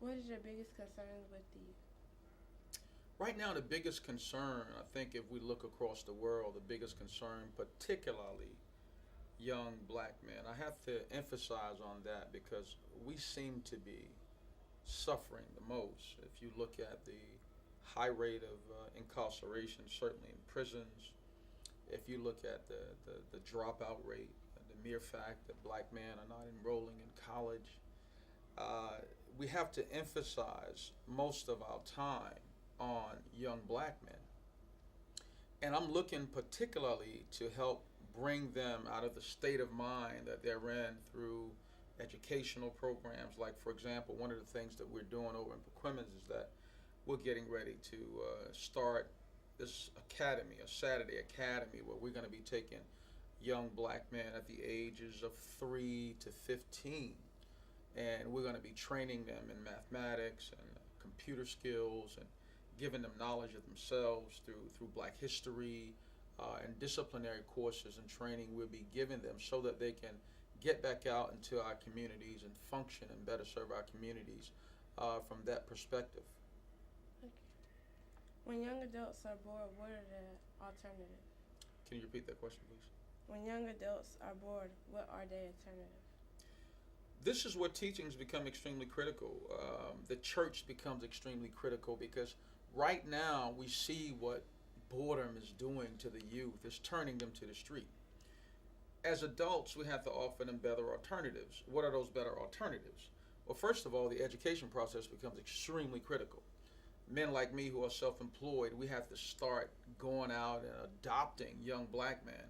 What is your biggest concerns with the youth? Right now, the biggest concern, I think, if we look across the world, the biggest concern, particularly young black men, I have to emphasize on that because we seem to be suffering the most. If you look at the high rate of incarceration, certainly in prisons, if you look at the dropout rate, the mere fact that black men are not enrolling in college, uh, we have to emphasize most of our time on young black men. And I'm looking particularly to help bring them out of the state of mind that they're in through educational programs. Like, for example, one of the things that we're doing over in Paquimins is that we're getting ready to start this academy, a Saturday academy, where we're going to be taking young black men at the ages of 3 to 15, and we're going to be training them in mathematics and computer skills and giving them knowledge of themselves through Black history and disciplinary courses and training we'll be giving them so that they can get back out into our communities and function and better serve our communities from that perspective. Okay. When young adults are bored, what are the alternatives? Can you repeat that question, please? When young adults are bored, what are the alternatives? This is where teachings become extremely critical. The church becomes extremely critical because right now we see what boredom is doing to the youth. It's turning them to the street. As adults, we have to offer them better alternatives. What are those better alternatives? Well, first of all, the education process becomes extremely critical. Men like me who are self employed, we have to start going out and adopting young black men,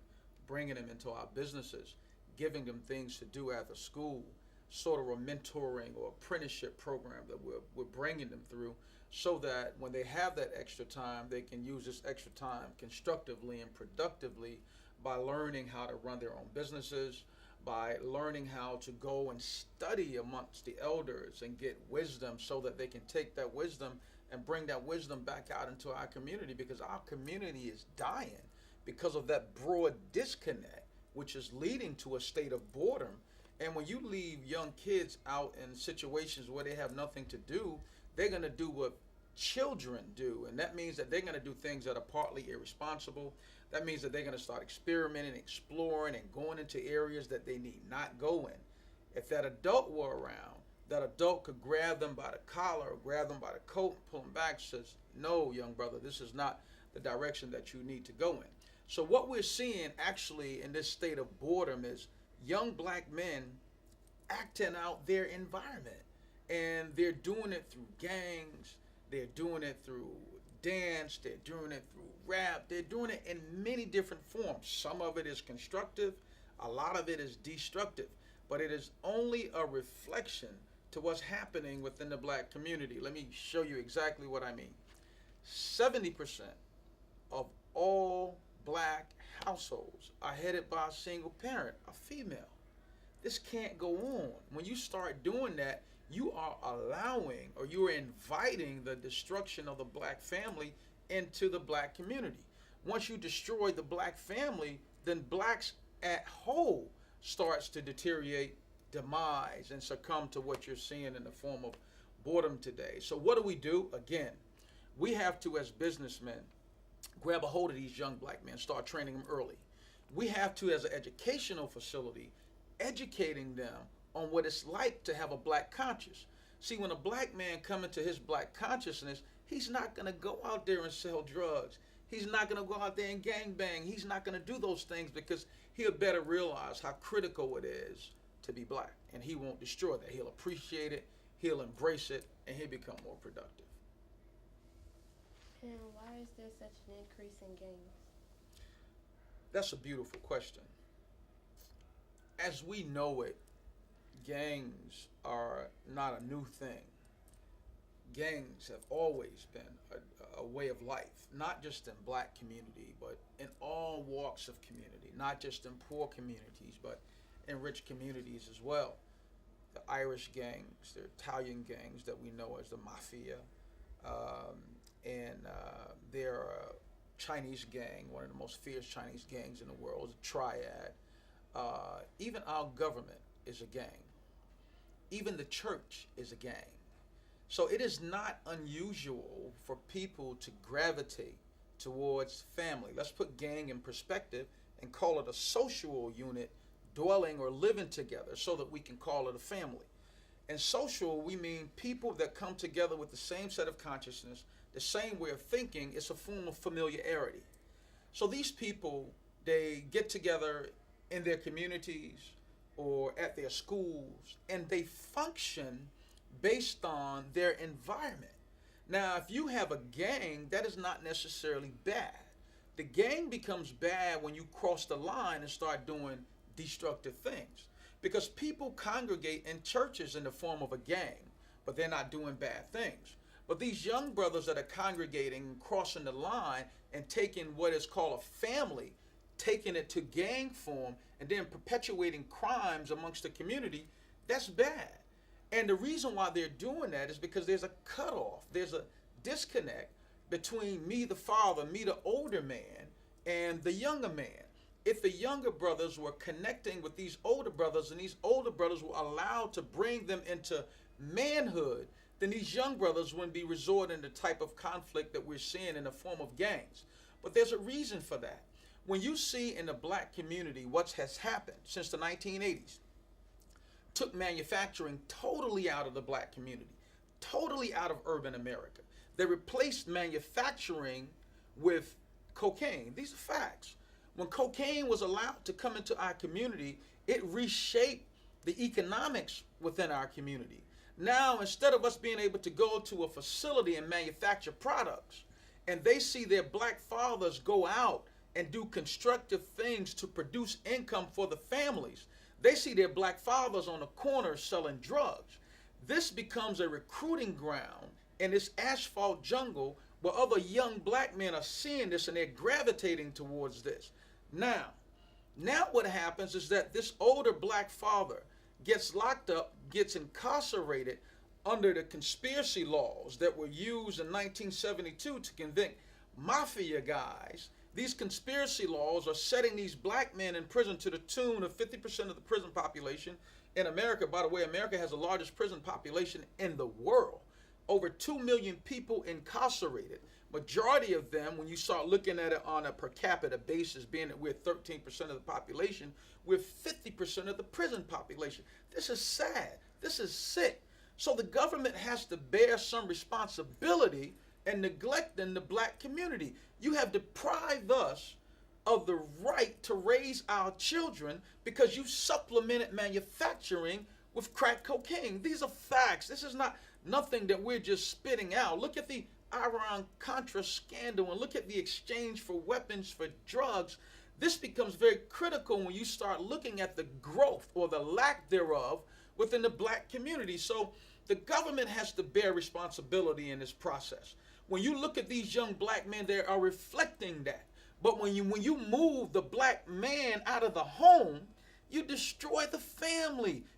bringing them into our businesses, giving them things to do after school, sort of a mentoring or apprenticeship program that we're bringing them through so that when they have that extra time, they can use this extra time constructively and productively by learning how to run their own businesses, by learning how to go and study amongst the elders and get wisdom so that they can take that wisdom and bring that wisdom back out into our community because our community is dying because of that broad disconnect, which is leading to a state of boredom. And when you leave young kids out in situations where they have nothing to do, they're going to do what children do. And that means that they're going to do things that are partly irresponsible. That means that they're going to start experimenting, exploring, and going into areas that they need not go in. If that adult were around, that adult could grab them by the collar or grab them by the coat and pull them back, says, no, young brother, this is not the direction that you need to go in. So what we're seeing actually in this state of boredom is young black men acting out their environment. And they're doing it through gangs, they're doing it through dance, they're doing it through rap, they're doing it in many different forms. Some of it is constructive, a lot of it is destructive, but it is only a reflection to what's happening within the black community. Let me show you exactly what I mean. 70% of all black households are headed by a single parent, a female. This can't go on. When you start doing that, you are allowing or you are inviting the destruction of the black family into the black community. Once you destroy the black family, then blacks at whole starts to deteriorate, demise, and succumb to what you're seeing in the form of boredom today. So what do? Again, we have to, as businessmen, grab a hold of these young black men, start training them early. We have to, as an educational facility, educating them on what it's like to have a black conscience. See, when a black man comes into his black consciousness, he's not going to go out there and sell drugs. He's not going to go out there and gang bang. He's not going to do those things because he'll better realize how critical it is to be black. And he won't destroy that. He'll appreciate it, he'll embrace it, and he'll become more productive. And why is there such an increase in gangs? That's a beautiful question. As we know it, gangs are not a new thing. Gangs have always been a way of life, not just in black community, but in all walks of community, not just in poor communities, but in rich communities as well. The Irish gangs, the Italian gangs that we know as the mafia, um, and there are Chinese gang, one of the most fierce Chinese gangs in the world, the Triad. Even our government is a gang. Even the church is a gang. So it is not unusual for people to gravitate towards family. Let's put gang in perspective and call it a social unit dwelling or living together so that we can call it a family. And social, we mean people that come together with the same set of consciousness, the same way of thinking. It's a form of familiarity. So these people, they get together in their communities or at their schools, and they function based on their environment. Now, if you have a gang, that is not necessarily bad. The gang becomes bad when you cross the line and start doing destructive things. Because people congregate in churches in the form of a gang, but they're not doing bad things. But these young brothers that are congregating, crossing the line, and taking what is called a family, taking it to gang form, and then perpetuating crimes amongst the community, that's bad. And the reason why they're doing that is because there's a cutoff, there's a disconnect between me, the father, me, the older man, and the younger man. If the younger brothers were connecting with these older brothers and these older brothers were allowed to bring them into manhood, then these young brothers wouldn't be resorting to the type of conflict that we're seeing in the form of gangs. But there's a reason for that. When you see in the black community what has happened since the 1980s, took manufacturing totally out of the black community, totally out of urban America. They replaced manufacturing with cocaine. These are facts. When cocaine was allowed to come into our community, it reshaped the economics within our community. Now, instead of us being able to go to a facility and manufacture products, and they see their black fathers go out and do constructive things to produce income for the families, they see their black fathers on the corner selling drugs. This becomes a recruiting ground in this asphalt jungle where other young black men are seeing this and they're gravitating towards this. Now what happens is that this older black father gets locked up, gets incarcerated under the conspiracy laws that were used in 1972 to convict mafia guys. These conspiracy laws are setting these black men in prison to the tune of 50% of the prison population in America. By the way, America has the largest prison population in the world. Over 2 million people incarcerated. Majority of them, when you start looking at it on a per capita basis, being that we're 13% of the population, we're 50% of the prison population. This is sad. This is sick. So the government has to bear some responsibility in neglecting the black community. You have deprived us of the right to raise our children because you supplemented manufacturing with crack cocaine. These are facts. This is not nothing that we're just spitting out. Look at the Iran-Contra scandal and look at the exchange for weapons for drugs. This becomes very critical when you start looking at the growth or the lack thereof within the black community. So the government has to bear responsibility in this process. When you look at these young black men, they are reflecting that. But when you move the black man out of the home, you destroy the family.